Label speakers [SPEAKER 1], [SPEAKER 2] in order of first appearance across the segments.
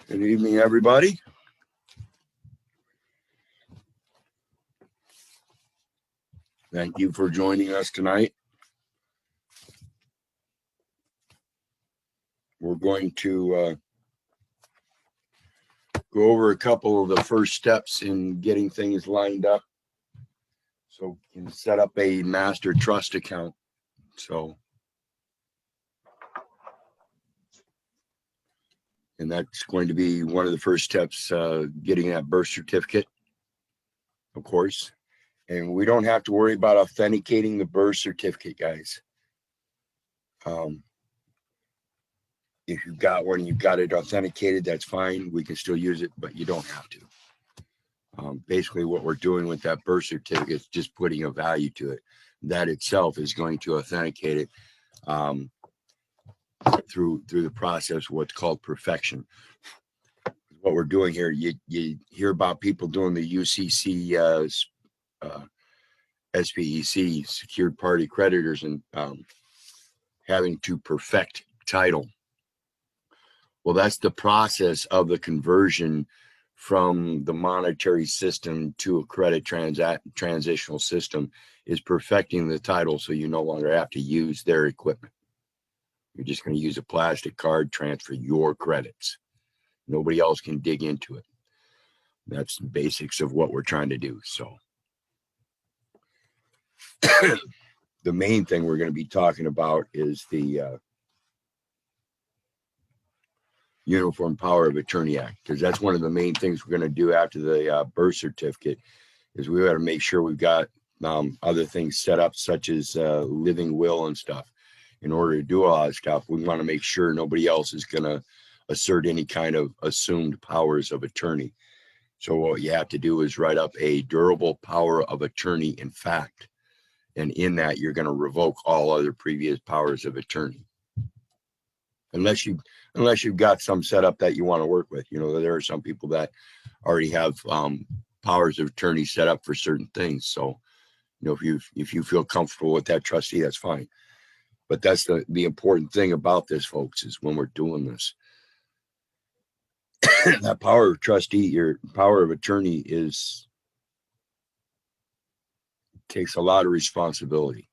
[SPEAKER 1] Good evening, everybody. Thank you for joining us tonight. We're going to go over a couple of the first steps in getting things lined up so we can set up a master trust account. And that's going to be one of the first steps, getting that birth certificate, of course. And we don't have to worry about authenticating the birth certificate, guys. If you've got one, you've got it authenticated, that's fine. We can still use it, but you don't have to. Basically, what we're doing with that birth certificate is just putting a value to it. That itself is going to authenticate it through the process, what's called perfection. What we're doing here, you hear about people doing the UCC, SPEC, secured party creditors, and having to perfect title. Well, that's the process of the conversion from the monetary system to a credit transitional system, is perfecting the title so you no longer have to use their equipment. You're just going to use a plastic card, transfer your credits. Nobody else can dig into it. That's the basics of what we're trying to do. So the main thing we're going to be talking about is the Uniform Power of Attorney Act, because that's one of the main things we're going to do after the birth certificate. Is we got to make sure we've got other things set up, such as living will and stuff. In order to do all that stuff, we want to make sure nobody else is going to assert any kind of assumed powers of attorney. So what you have to do is write up a durable power of attorney in fact. And in that, you're going to revoke all other previous powers of attorney. Unless you've got some setup that you want to work with. You know, there are some people that already have powers of attorney set up for certain things. So, you know, if you feel comfortable with that trustee, that's fine. But that's the important thing about this, folks, is when we're doing this, that power of trustee, your power of attorney takes a lot of responsibility.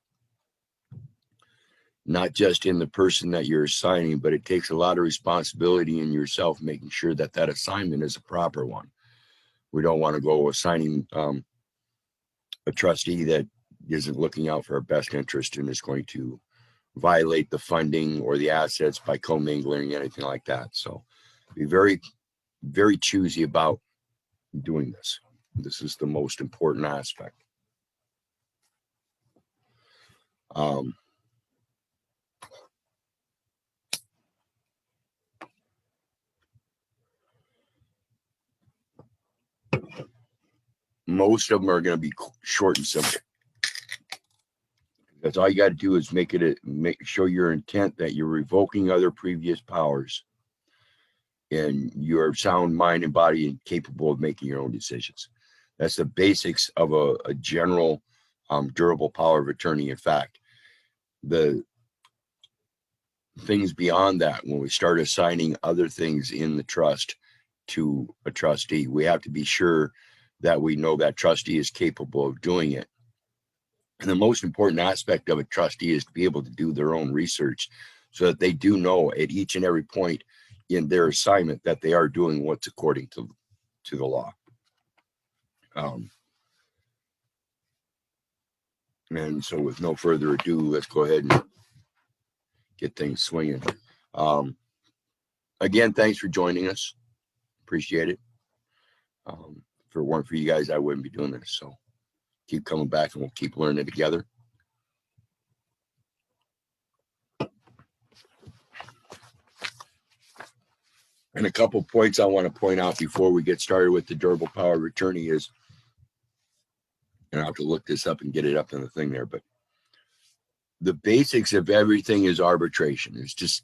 [SPEAKER 1] Not just in the person that you're assigning, but it takes a lot of responsibility in yourself, making sure that that assignment is a proper one. We don't want to go assigning a trustee that isn't looking out for our best interest and is going to violate the funding or the assets by commingling, anything like that. So be very, very choosy about doing this. This is the most important aspect. Most of them are going to be short and simple. That's all you got to do is show your intent that you're revoking other previous powers and you're sound mind and body and capable of making your own decisions. That's the basics of a general durable power of attorney. In fact, the things beyond that, when we start assigning other things in the trust to a trustee, we have to be sure that we know that trustee is capable of doing it. And the most important aspect of a trustee is to be able to do their own research so that they do know at each and every point in their assignment that they are doing what's according to the law. And so with no further ado, let's go ahead and get things swinging. Again, thanks for joining us. Appreciate it. If it weren't for you guys, I wouldn't be doing this. So keep coming back and we'll keep learning together. And a couple points I want to point out before we get started with the durable power of attorney is, and I have to look this up and get it up in the thing there, but the basics of everything is arbitration. It's just,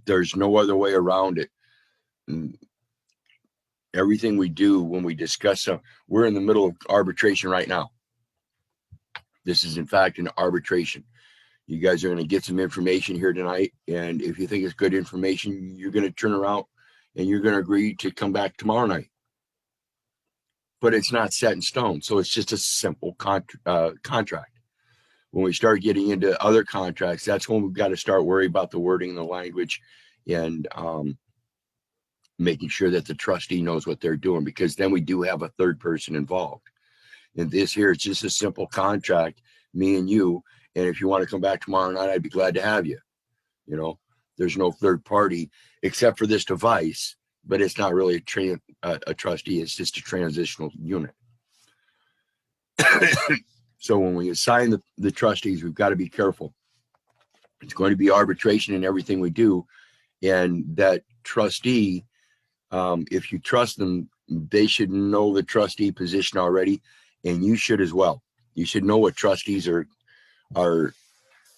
[SPEAKER 1] there's no other way around it. And everything we do when we discuss we're in the middle of arbitration right now. This is in fact an arbitration. You guys are going to get some information here tonight, and if you think it's good information, you're going to turn around and you're going to agree to come back tomorrow night. But it's not set in stone, so it's just a simple contract. When we start getting into other contracts, that's when we've got to start worrying about the wording and the language, and making sure that the trustee knows what they're doing, because then we do have a third person involved. And this here, it's just a simple contract, me and you. And if you want to come back tomorrow night, I'd be glad to have you. You know, there's no third party except for this device, but it's not really a trustee. It's just a transitional unit. So when we assign the trustees, we've got to be careful. It's going to be arbitration in everything we do. And that trustee, if you trust them, they should know the trustee position already, and you should as well. You should know what trustees are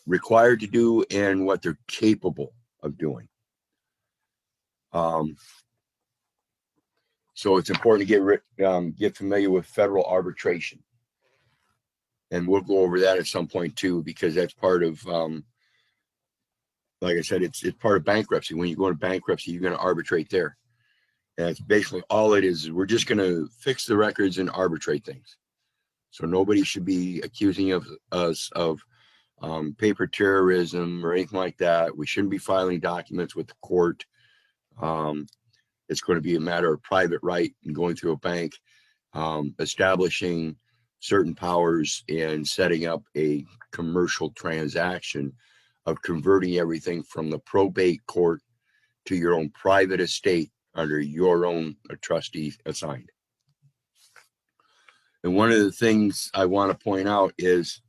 [SPEAKER 1] required to do and what they're capable of doing. So it's important to get familiar with federal arbitration, and we'll go over that at some point too, because that's part of, like I said, it's part of bankruptcy. When you go into bankruptcy, you're going to arbitrate there. And it's basically all it is. We're just going to fix the records and arbitrate things. So nobody should be accusing us of paper terrorism or anything like that. We shouldn't be filing documents with the court. It's going to be a matter of private right and going through a bank, establishing certain powers and setting up a commercial transaction of converting everything from the probate court to your own private estate under your own trustee assigned. And one of the things I want to point out is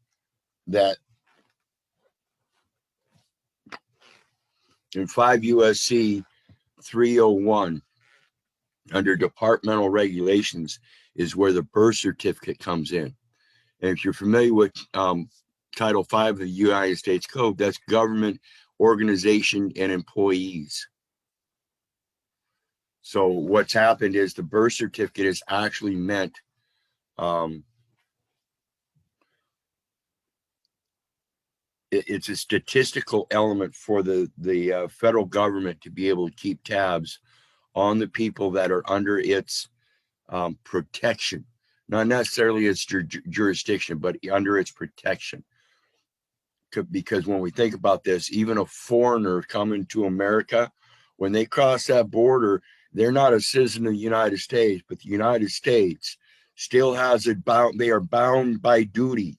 [SPEAKER 1] that in 5 USC 301, under departmental regulations, is where the birth certificate comes in. And if you're familiar with Title V of the United States Code, that's government, organization, and employees. So what's happened is the birth certificate is actually meant it's a statistical element for the federal government to be able to keep tabs on the people that are under its protection, not necessarily its jurisdiction, but under its protection. Because when we think about this, even a foreigner coming to America, when they cross that border, they're not a citizen of the United States, but the United States still has it bound. They are bound by duty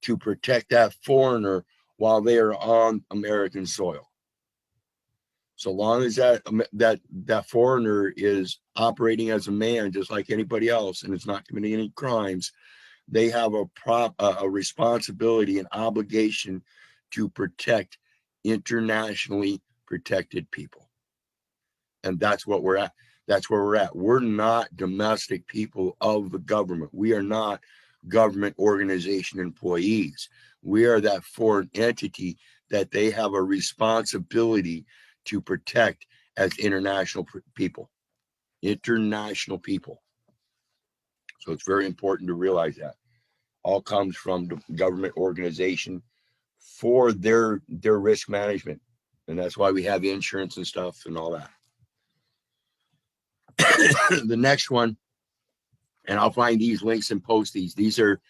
[SPEAKER 1] to protect that foreigner while they are on American soil. So long as that foreigner is operating as a man, just like anybody else, and it's not committing any crimes, they have a responsibility and obligation to protect internationally protected people. And that's what we're at. That's where we're at. We're not domestic people of the government. We are not government organization employees. We are that foreign entity that they have a responsibility to protect as international people. International people. So it's very important to realize that. All comes from the government organization for their risk management. And that's why we have insurance and stuff and all that. The next one, and I'll find these links and post these. These are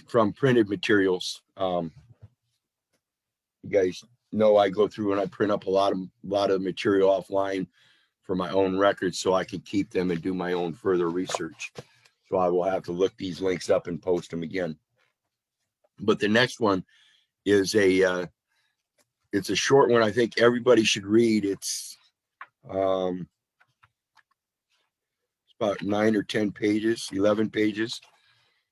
[SPEAKER 1] from printed materials. You guys know I go through and I print up a lot of material offline for my own records so I can keep them and do my own further research. So I will have to look these links up and post them again. But the next one is it's a short one. I think everybody should read. It's about about 9 or 10 pages, 11 pages.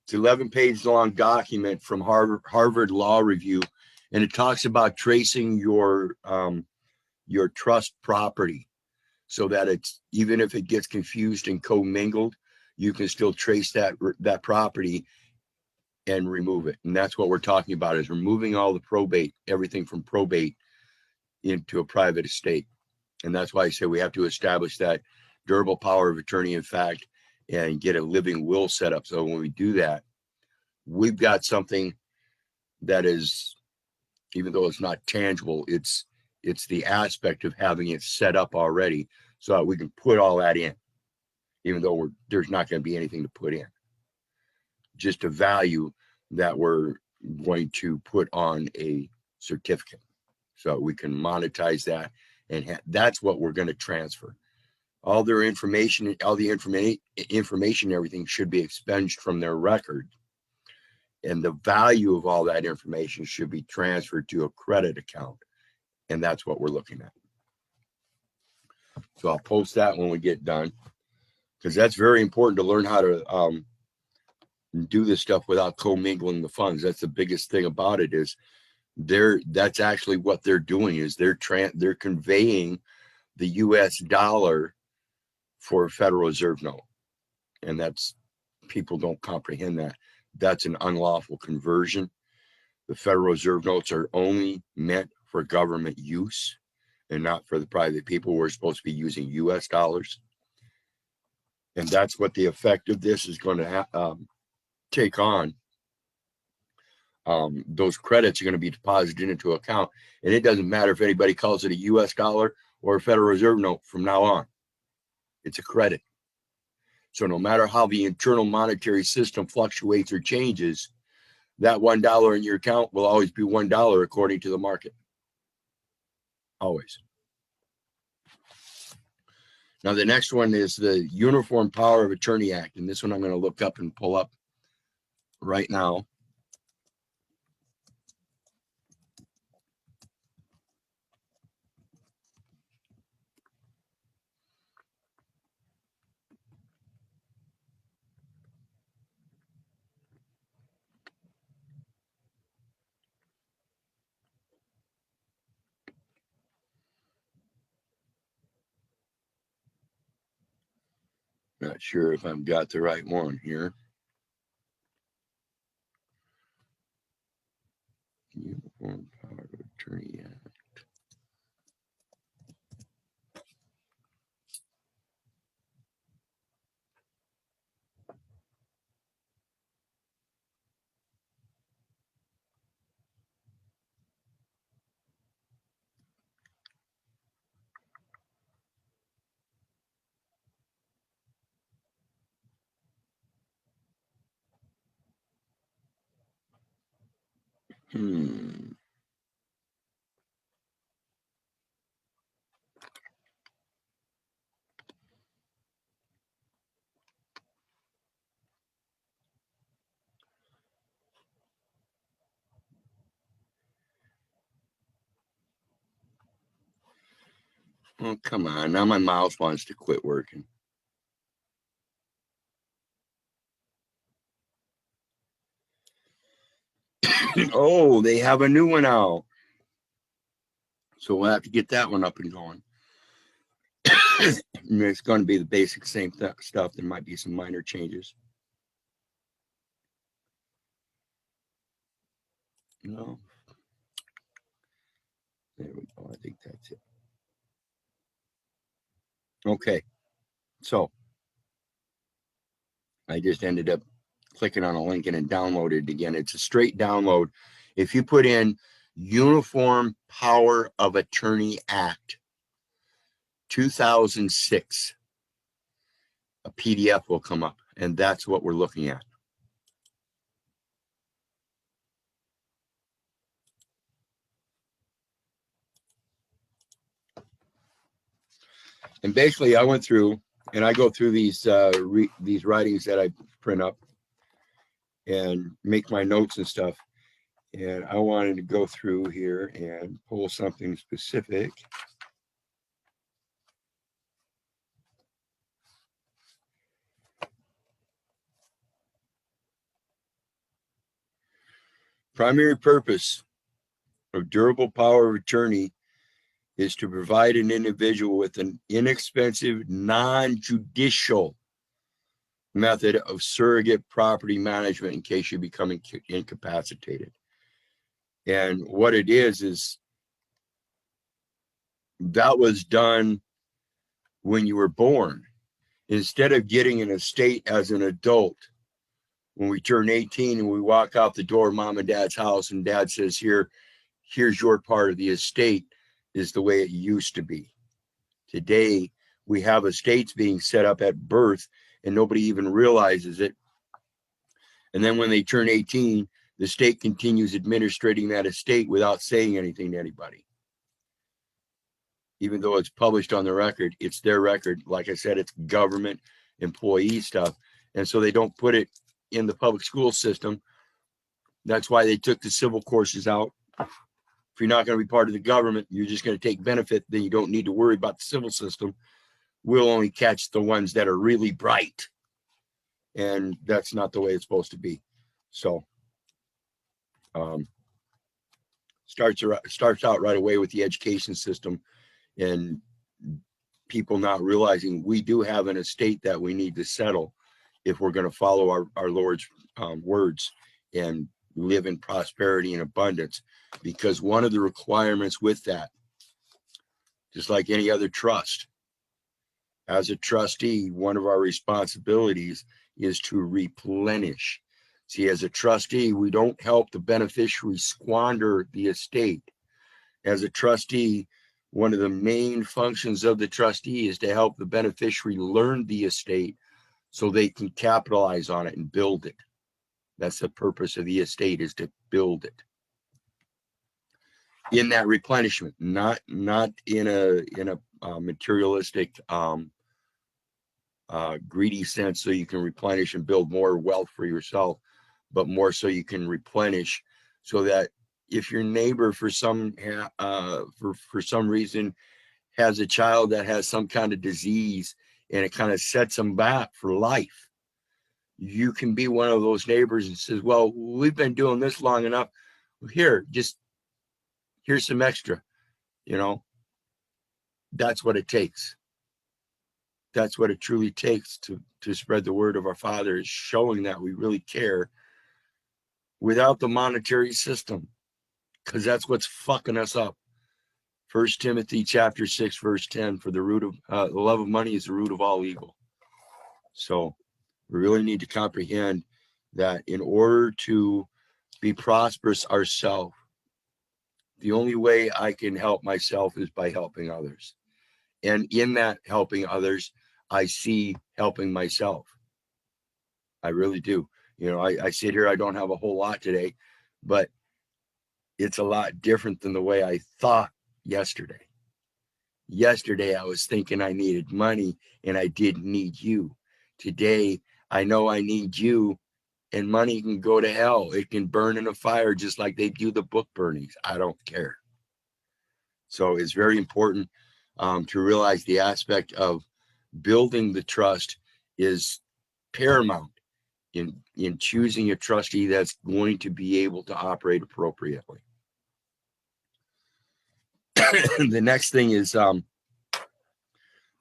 [SPEAKER 1] It's 11 page long document from Harvard Law Review, and it talks about tracing your trust property, so that it's, even if it gets confused and commingled, you can still trace that property and remove it. And that's what we're talking about, is removing all the probate, everything from probate into a private estate. And that's why I say we have to establish that durable power of attorney in fact, and get a living will set up. So when we do that, we've got something that is, even though it's not tangible, it's the aspect of having it set up already, so that we can put all that in, even though there's not going to be anything to put in, just a value that we're going to put on a certificate, so we can monetize that. And that's what we're going to transfer. All their information, all the information, everything should be expunged from their record. And the value of all that information should be transferred to a credit account. And that's what we're looking at. So I'll post that when we get done, because that's very important to learn how to do this stuff without commingling the funds. That's the biggest thing about it, is that's actually what they're doing, is they're conveying the US dollar for a Federal Reserve note. And that's, people don't comprehend that. That's an unlawful conversion. The Federal Reserve notes are only meant for government use and not for the private people. We're supposed to be using US dollars. And that's what the effect of this is going to take on. Those credits are going to be deposited into an account. And it doesn't matter if anybody calls it a US dollar or a Federal Reserve note from now on. It's a credit. So no matter how the internal monetary system fluctuates or changes, that $1 in your account will always be $1 according to the market. Always. Now, the next one is the Uniform Power of Attorney Act. And this one I'm going to look up and pull up right now. Not sure if I've got the right one here. Uniform Power of Attorney Act. Oh, come on. Now my mouse wants to quit working. Oh, they have a new one out. So we'll have to get that one up and going. It's going to be the basic same stuff. There might be some minor changes. No. There we go. I think that's it. Okay. So I just ended up clicking on a link and it downloaded again. It's a straight download. If you put in Uniform Power of Attorney Act 2006, a PDF will come up, and that's what we're looking at. And basically, I went through, and I go through these writings that I print up and make my notes and stuff. And I wanted to go through here and pull something specific. primary purpose of durable power of attorney is to provide an individual with an inexpensive, non-judicial method of surrogate property management in case you become incapacitated. And what it is that was done when you were born. Instead of getting an estate as an adult, when we turn 18 and we walk out the door of mom and dad's house and dad says, here's your part of the estate, is the way it used to be. Today, we have estates being set up at birth and nobody even realizes it. And then when they turn 18, the state continues administrating that estate without saying anything to anybody. Even though it's published on the record, it's their record. Like I said, it's government employee stuff. And so they don't put it in the public school system. That's why they took the civil courses out. If you're not going to be part of the government, you're just going to take benefit, then you don't need to worry about the civil system. We'll only catch the ones that are really bright. And that's not the way it's supposed to be. So starts out right away with the education system and people not realizing we do have an estate that we need to settle if we're going to follow our Lord's words and live in prosperity and abundance. Because one of the requirements with that, just like any other trust, as a trustee, one of our responsibilities is to replenish. See, as a trustee, we don't help the beneficiary squander the estate. As a trustee, one of the main functions of the trustee is to help the beneficiary learn the estate so they can capitalize on it and build it. That's the purpose of the estate, is to build it. In that replenishment, not in a materialistic, greedy sense, so you can replenish and build more wealth for yourself, but more so you can replenish, so that if your neighbor for some reason has a child that has some kind of disease and it kind of sets them back for life, you can be one of those neighbors and says, well, we've been doing this long enough. Here's some extra. That's what it takes. That's what it truly takes to spread the word of our Father, is showing that we really care without the monetary system, because that's what's fucking us up. 1 Timothy chapter 6, verse 10, for the root of the love of money is the root of all evil. So we really need to comprehend that in order to be prosperous ourselves, the only way I can help myself is by helping others. And in that helping others, I see helping myself. I really do. I sit here, I don't have a whole lot today, but it's a lot different than the way I thought yesterday. Yesterday, I was thinking I needed money and I didn't need you. Today, I know I need you, and money can go to hell. It can burn in a fire just like they do the book burnings. I don't care. So it's very important to realize the aspect of building the trust is paramount in choosing a trustee that's going to be able to operate appropriately. The next thing is the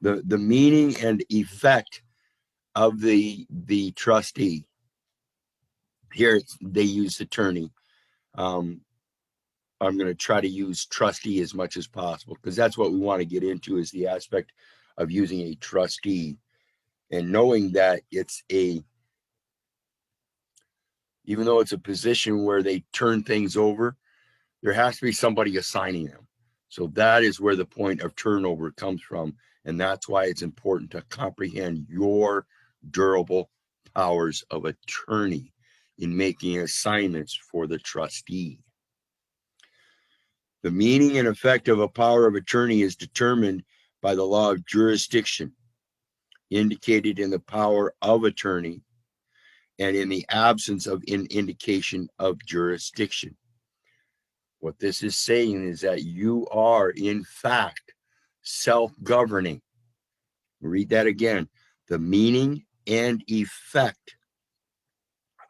[SPEAKER 1] meaning and effect of the trustee. Here they use attorney. I'm going to try to use trustee as much as possible, because that's what we want to get into, is the aspect of using a trustee and knowing that even though it's a position where they turn things over, there has to be somebody assigning them. So that is where the point of turnover comes from. And that's why it's important to comprehend your durable powers of attorney in making assignments for the trustee. The meaning and effect of a power of attorney is determined by the law of jurisdiction, indicated in the power of attorney and in the absence of an indication of jurisdiction. What this is saying is that you are, in fact, self-governing. Read that again. The meaning and effect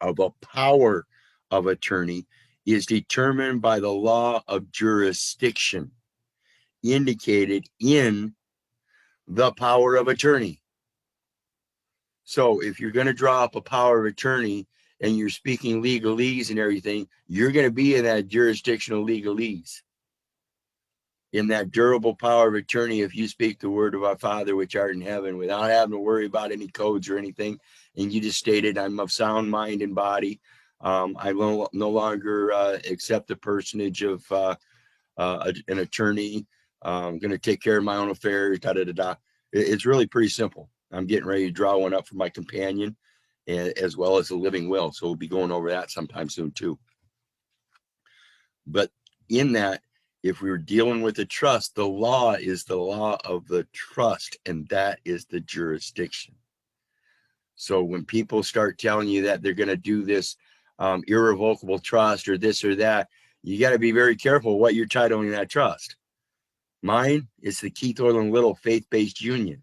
[SPEAKER 1] of a power of attorney is determined by the law of jurisdiction indicated in the power of attorney. So if you're going to draw up a power of attorney and you're speaking legalese and everything, you're going to be in that jurisdictional legalese. In that durable power of attorney, if you speak the word of our Father which art in heaven without having to worry about any codes or anything, and you just stated, I'm of sound mind and body, I will no longer accept the personage of an attorney. I'm going to take care of my own affairs, da da da da. It's really pretty simple. I'm getting ready to draw one up for my companion, as well as a living will. So we'll be going over that sometime soon too. But in that, if we were dealing with a trust, the law is the law of the trust, and that is the jurisdiction. So when people start telling you that they're going to do this irrevocable trust or this or that, you got to be very careful what you're titling that trust. Mine is the Keith Orland Little Faith-Based Union.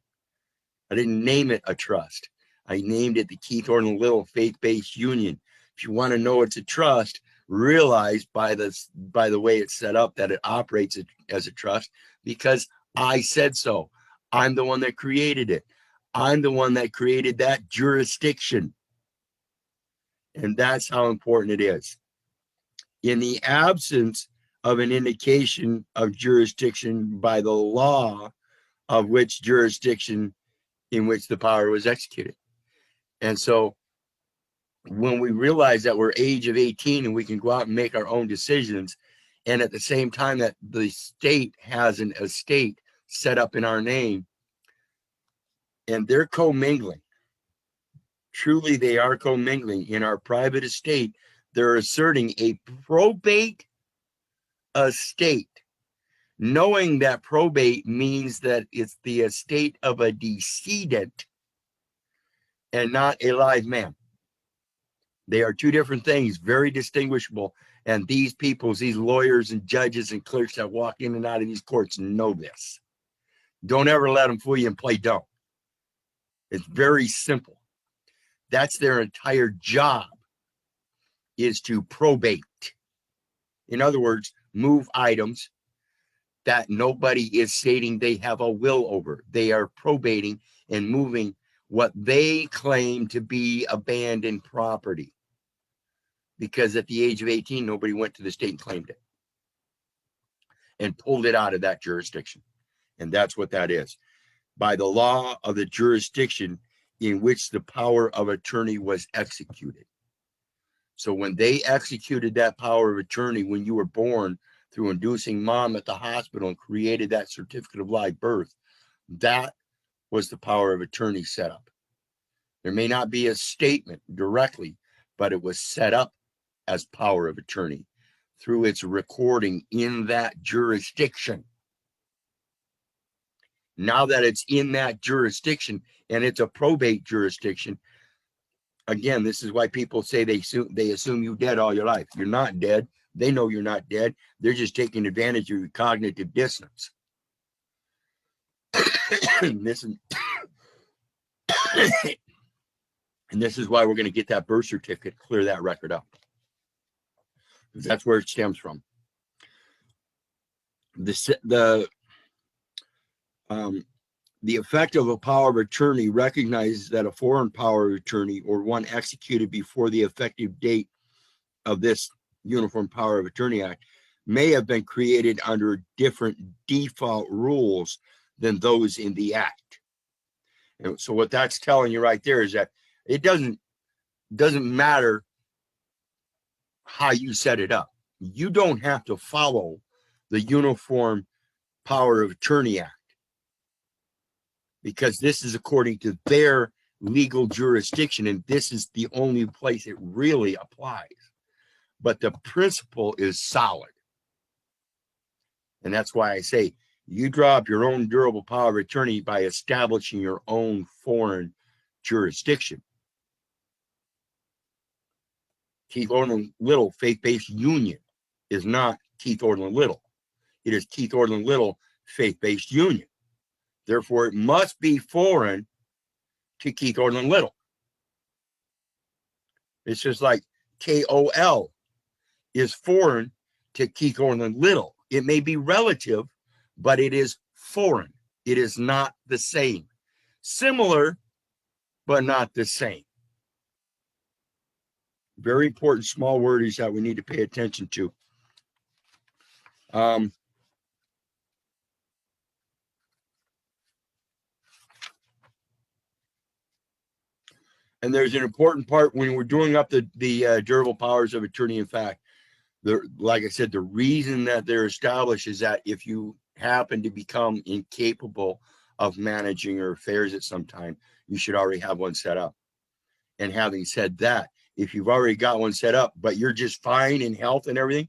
[SPEAKER 1] I didn't name it a trust. I named it the Keith Orland Little Faith-Based Union. If you want to know it's a trust, realize by the way it's set up that it operates as a trust because I said so. I'm the one that created it. I'm the one that created that jurisdiction. And that's how important it is. In the absence of an indication of jurisdiction by the law of which jurisdiction in which the power was executed. And so when we realize that we're age of 18 and we can go out and make our own decisions, and at the same time that the state has an estate set up in our name, and they're commingling, truly they are commingling in our private estate, they're asserting a probate estate, knowing that probate means that it's the estate of a decedent and not a live man. They are two different things, very distinguishable. And these lawyers and judges and clerks that walk in and out of these courts know this. Don't ever let them fool you and play dumb. It's very simple. That's their entire job, is to probate. In other words, move items that nobody is stating they have a will over. They are probating and moving what they claim to be abandoned property. Because at the age of 18, nobody went to the state and claimed it and pulled it out of that jurisdiction. And that's what that is. By the law of the jurisdiction in which the power of attorney was executed. So when they executed that power of attorney when you were born through inducing mom at the hospital and created that certificate of live birth, that was the power of attorney set up. There may not be a statement directly, but it was set up as power of attorney through its recording in that jurisdiction. Now that it's in that jurisdiction and it's a probate jurisdiction, again, this is why people say they assume you're dead all your life. You're not dead. They know you're not dead. They're just taking advantage of your cognitive dissonance. And this is why we're going to get that birth certificate, clear that record up. That's where it stems from. The effect of a power of attorney recognizes that a foreign power of attorney or one executed before the effective date of this Uniform Power of Attorney Act may have been created under different default rules than those in the act. And so what that's telling you right there is that it doesn't matter how you set it up. You don't have to follow the Uniform Power of Attorney Act because this is according to their legal jurisdiction, and this is the only place it really applies. But the principle is solid. And that's why I say you draw up your own durable power of attorney by establishing your own foreign jurisdiction. Keith Orland Little Faith-Based Union is not Keith Orland Little. It is Keith Orland Little Faith-Based Union. Therefore, it must be foreign to Keith Orland Little. It's just like KOL is foreign to Kikoland Little. It may be relative, but it is foreign. It is not the same. Similar, but not the same. Very important small words that we need to pay attention to. And there's an important part when we're doing up the durable powers of attorney in fact. Like I said, the reason that they're established is that if you happen to become incapable of managing your affairs at some time, you should already have one set up. And having said that, if you've already got one set up, but you're just fine in health and everything,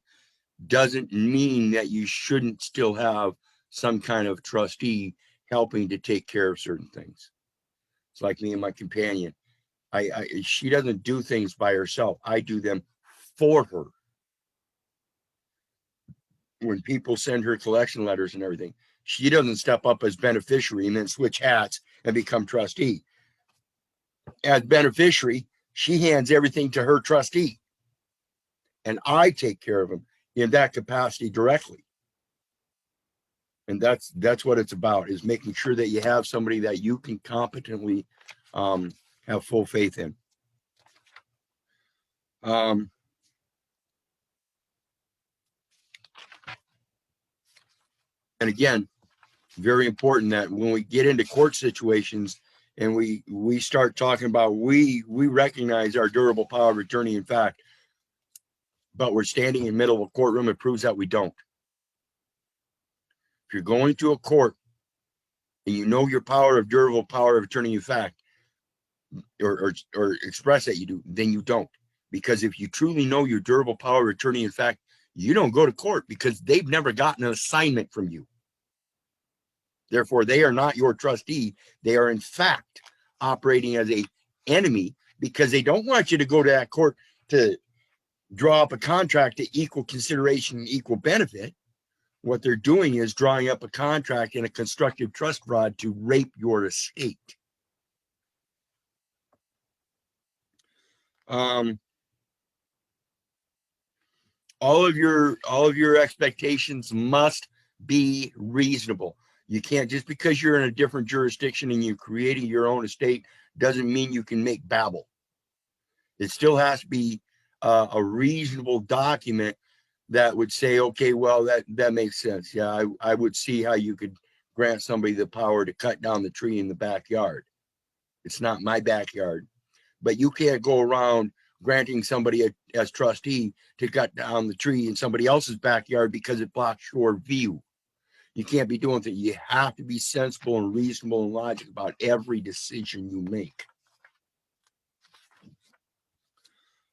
[SPEAKER 1] doesn't mean that you shouldn't still have some kind of trustee helping to take care of certain things. It's like me and my companion. She doesn't do things by herself. I do them for her. When people send her collection letters and everything, she doesn't step up as beneficiary and then switch hats and become trustee. As beneficiary, she hands everything to her trustee, and I take care of them in that capacity directly. And that's what it's about, is making sure that you have somebody that you can competently have full faith in. And again, very important that when we get into court situations and we start talking about, we recognize our durable power of attorney in fact, but we're standing in the middle of a courtroom, it proves that we don't. If you're going to a court and you know your durable power of attorney in fact, or express that you do, then you don't. Because if you truly know your durable power of attorney in fact, you don't go to court because they've never gotten an assignment from you. Therefore, they are not your trustee. They are, in fact, operating as an enemy because they don't want you to go to that court to draw up a contract to equal consideration and equal benefit. What they're doing is drawing up a contract in a constructive trust fraud to rape your estate. All of your expectations must be reasonable. You can't, just because you're in a different jurisdiction and you're creating your own estate doesn't mean you can make babble. It still has to be a reasonable document that would say, okay, well, that makes sense. Yeah, I would see how you could grant somebody the power to cut down the tree in the backyard. It's not my backyard. But you can't go around granting somebody as trustee to cut down the tree in somebody else's backyard because it blocks your view. You can't be doing that. You have to be sensible and reasonable and logical about every decision you make.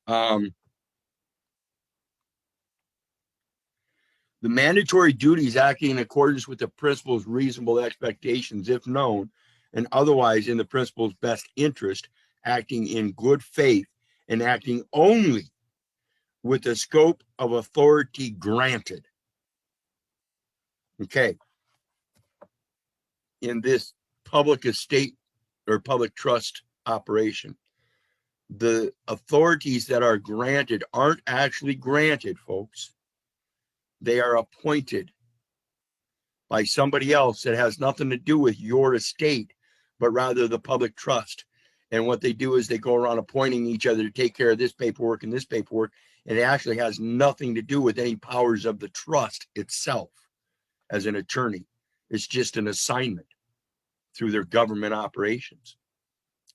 [SPEAKER 1] The mandatory duties acting in accordance with the principal's reasonable expectations, if known, and otherwise in the principal's best interest, acting in good faith and acting only with the scope of authority granted. Okay. In this public estate or public trust operation, the authorities that are granted aren't actually granted, folks. They are appointed by somebody else that has nothing to do with your estate, but rather the public trust. And what they do is they go around appointing each other to take care of this paperwork and this paperwork. And it actually has nothing to do with any powers of the trust itself as an attorney. It's just an assignment through their government operations.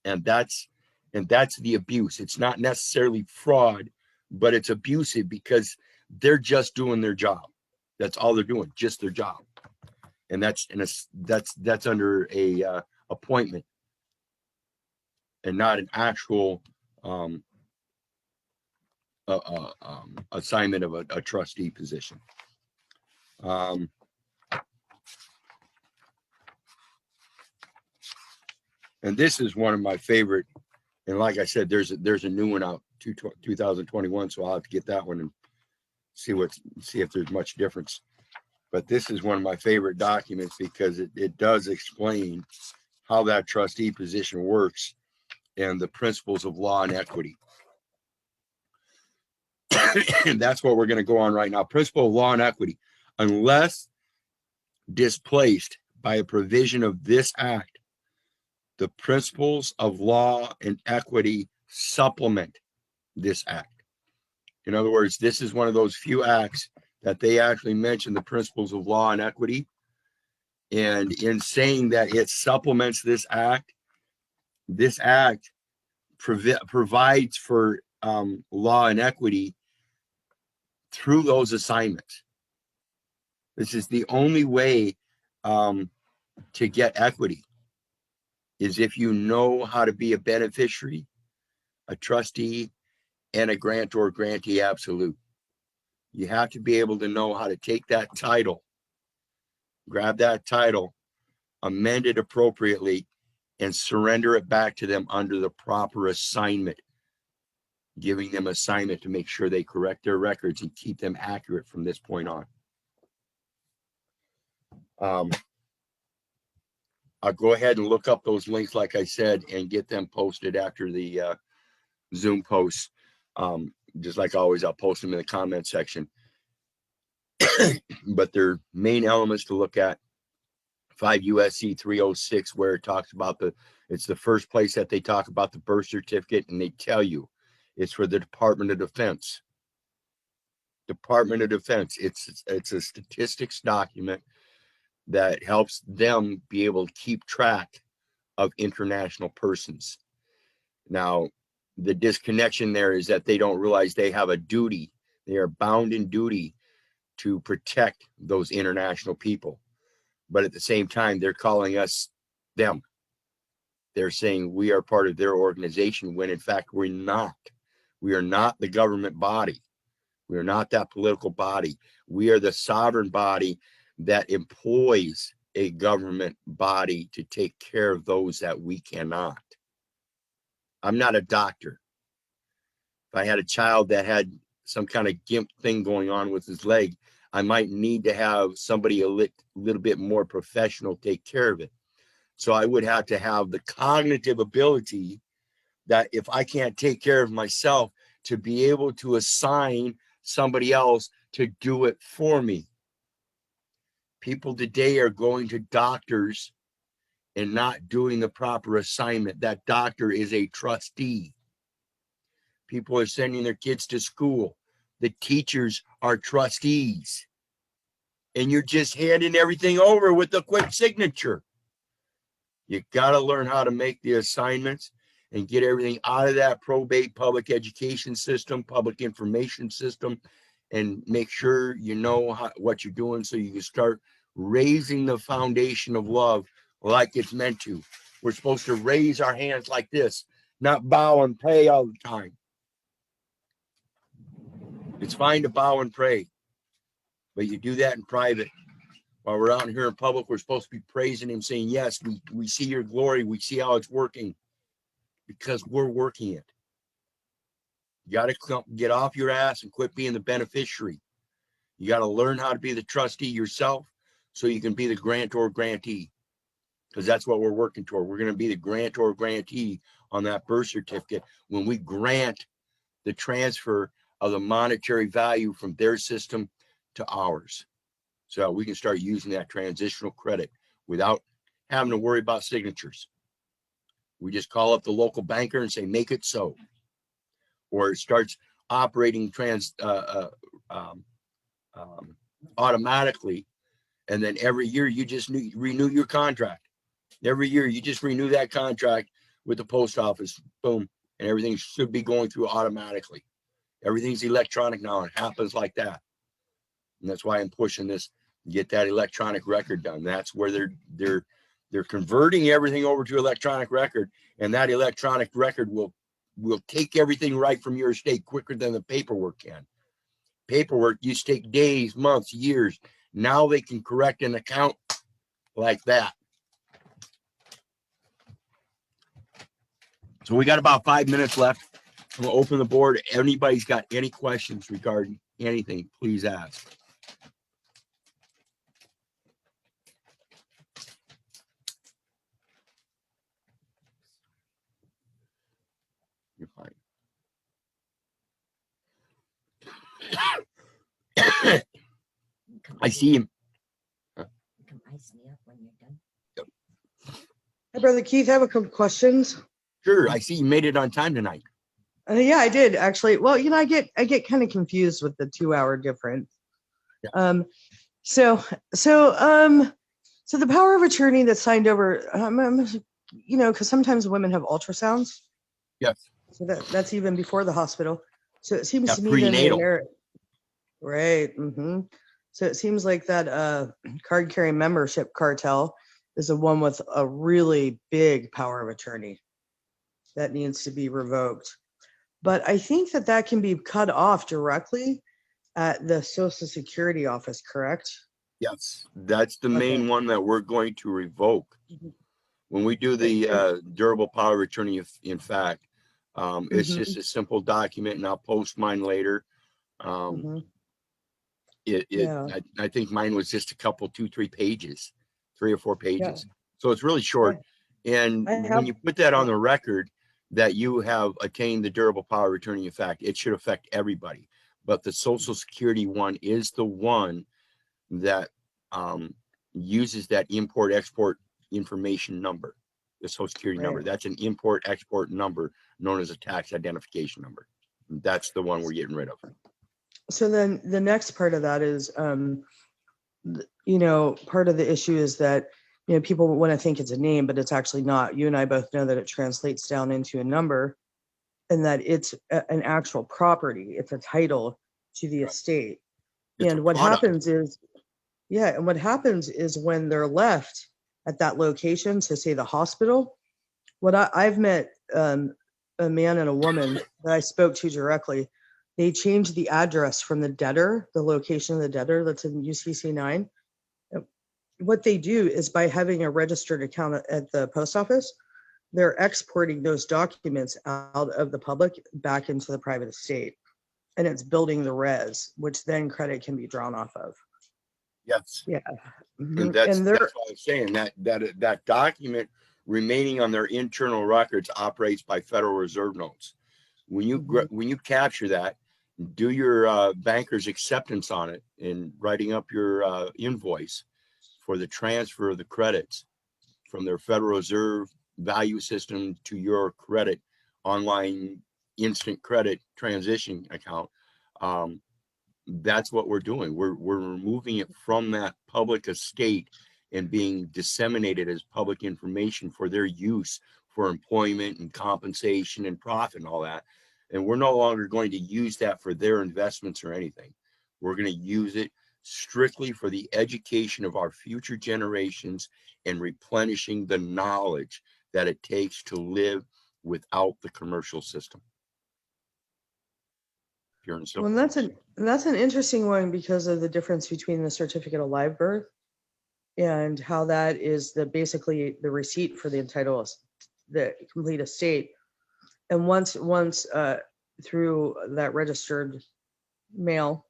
[SPEAKER 1] And that's the abuse. It's not necessarily fraud, but it's abusive because they're just doing their job. That's all they're doing, just their job. And that's under a appointment and not an actual assignment of a trustee position. And this is one of my favorite. And like I said, there's a new one out, 2021. So I'll have to get that one and see if there's much difference. But this is one of my favorite documents because it does explain how that trustee position works and the principles of law and equity. And that's what we're going to go on right now. Principle of law and equity. Unless displaced by a provision of this act, the principles of law and equity supplement this act. In other words, this is one of those few acts that they actually mention the principles of law and equity. And in saying that it supplements this act provides for law and equity through those assignments. This is the only way to get equity, is if you know how to be a beneficiary, a trustee, and a grantor grantee absolute. You have to be able to know how to take that title, grab that title, amend it appropriately, and surrender it back to them under the proper assignment, giving them assignment to make sure they correct their records and keep them accurate from this point on. I'll go ahead and look up those links, like I said, and get them posted after the Zoom posts. Just like always, I'll post them in the comment section. But they're main elements to look at. 5 USC 306, where it talks about it's the first place that they talk about the birth certificate, and they tell you it's for the Department of Defense. Department of Defense. It's a statistics document that helps them be able to keep track of international persons. Now, the disconnection there is that they don't realize they have a duty. They are bound in duty to protect those international people. But at the same time, they're calling us them. They're saying we are part of their organization when in fact we're not. We are not the government body. We are not that political body. We are the sovereign body that employs a government body to take care of those that we cannot. I'm not a doctor. If I had a child that had some kind of gimp thing going on with his leg, I might need to have somebody a little bit more professional take care of it. So I would have to have the cognitive ability that if I can't take care of myself, to be able to assign somebody else to do it for me. People today are going to doctors and not doing the proper assignment. That doctor is a trustee. People are sending their kids to school. The teachers are trustees. And you're just handing everything over with a quick signature. You got to learn how to make the assignments and get everything out of that probate public education system, public information system, and make sure you know what you're doing so you can start raising the foundation of love like it's meant to. We're supposed to raise our hands like this, not bow and pray all the time. It's fine to bow and pray, but you do that in private. While we're out here in public, we're supposed to be praising him, saying, yes, we see your glory. We see how it's working, because we're working it. You got to get off your ass and quit being the beneficiary. You got to learn how to be the trustee yourself so you can be the grantor grantee, because that's what we're working toward. We're going to be the grantor grantee on that birth certificate when we grant the transfer of the monetary value from their system to ours, so we can start using that transitional credit without having to worry about signatures. We just call up the local banker and say, make it so. Or it starts operating automatically. And then every year you just renew your contract. Every year you just renew that contract with the post office. Boom. And everything should be going through automatically. Everything's electronic now. It happens like that. And that's why I'm pushing this, get that electronic record done. That's where they're converting everything over to electronic record, and that electronic record will take everything right from your estate quicker than the paperwork can. Paperwork used to take days, months, years. Now they can correct an account like that. So we got about 5 minutes left. I'm gonna open the board. If anybody's got any questions regarding anything, please ask. You're fine. I see him.
[SPEAKER 2] Come ice me up when you're done.
[SPEAKER 3] Hey, Brother Keith, I have a couple questions.
[SPEAKER 1] Sure, I see you made it on time tonight.
[SPEAKER 3] Yeah, I did actually. Well, I get kind of confused with the 2-hour difference.
[SPEAKER 1] Yeah.
[SPEAKER 3] So the power of attorney that's signed over, because sometimes women have ultrasounds.
[SPEAKER 1] Yes.
[SPEAKER 3] So that's even before the hospital. So it seems to me
[SPEAKER 1] Prenatal.
[SPEAKER 3] Right. Mm-hmm. So it seems like that card carrying membership cartel is the one with a really big power of attorney that needs to be revoked. But I think that can be cut off directly at the Social Security office, correct?
[SPEAKER 1] Yes, that's the main one that we're going to revoke. When we do the durable power of attorney, in fact, it's just a simple document, and I'll post mine later. I think mine was just a couple, 2-3 pages, 3 or 4 pages. So it's really short. And when you put that on the record that you have attained the durable power of attorney, in fact, it should affect everybody. But the Social Security one is the one that uses that import-export information number, the Social Security number. That's an import-export number known as a tax identification number. That's the one we're getting rid of.
[SPEAKER 3] So then the next part of that is, part of the issue is that, people want to think it's a name, but it's actually not. You and I both know that it translates down into a number and that it's an actual property. It's a title to the estate. And what happens is, when they're left at that location, so say the hospital, I've met a man and a woman that I spoke to directly. They changed the address from the location of the debtor that's in UCC 9. What they do is by having a registered account at the post office, they're exporting those documents out of the public back into the private estate. And it's building the res, which then credit can be drawn off of.
[SPEAKER 1] Yes.
[SPEAKER 3] Yeah.
[SPEAKER 1] And that's what I'm saying. That document remaining on their internal records operates by Federal Reserve notes. When you capture that, do your banker's acceptance on it in writing up your invoice for the transfer of the credits from their Federal Reserve value system to your credit online instant credit transition account. That's what we're doing. We're removing it from that public estate and being disseminated as public information for their use for employment and compensation and profit and all that. And we're no longer going to use that for their investments or anything. We're going to use it strictly for the education of our future generations and replenishing the knowledge that it takes to live without the commercial system.
[SPEAKER 3] Well, that's an interesting one because of the difference between the certificate of live birth and how that is basically the receipt for the complete estate. And once through that registered mail,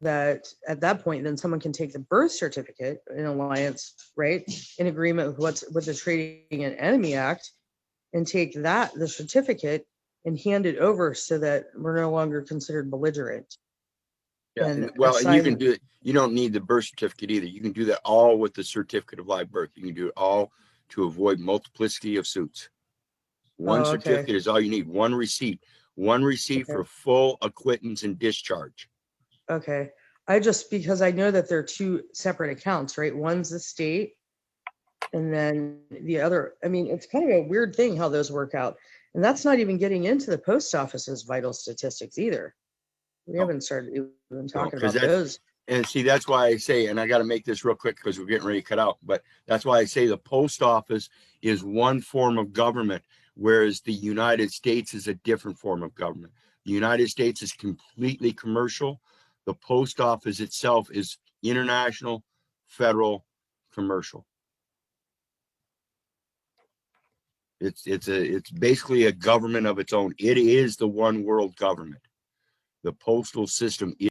[SPEAKER 3] that at that point, then someone can take the birth certificate in alliance, right, in agreement with the Trading and Enemy Act, and take the certificate and hand it over so that we're no longer considered belligerent.
[SPEAKER 1] Yeah, and you can do it. You don't need the birth certificate either. You can do that all with the certificate of live birth. You can do it all to avoid multiplicity of suits. One certificate is all you need. One receipt for full acquittance and discharge.
[SPEAKER 3] Okay. Because I know that they're two separate accounts, right? One's the state and then the other. I mean, it's kind of a weird thing how those work out. And that's not even getting into the post office's vital statistics either. We haven't started even talking about those.
[SPEAKER 1] And see, that's why I say, and I got to make this real quick because we're getting ready to cut out, but that's why I say the post office is one form of government, whereas the United States is a different form of government. The United States is completely commercial. The post office itself is international, federal, commercial. It's basically a government of its own. It is the one world government. The postal system is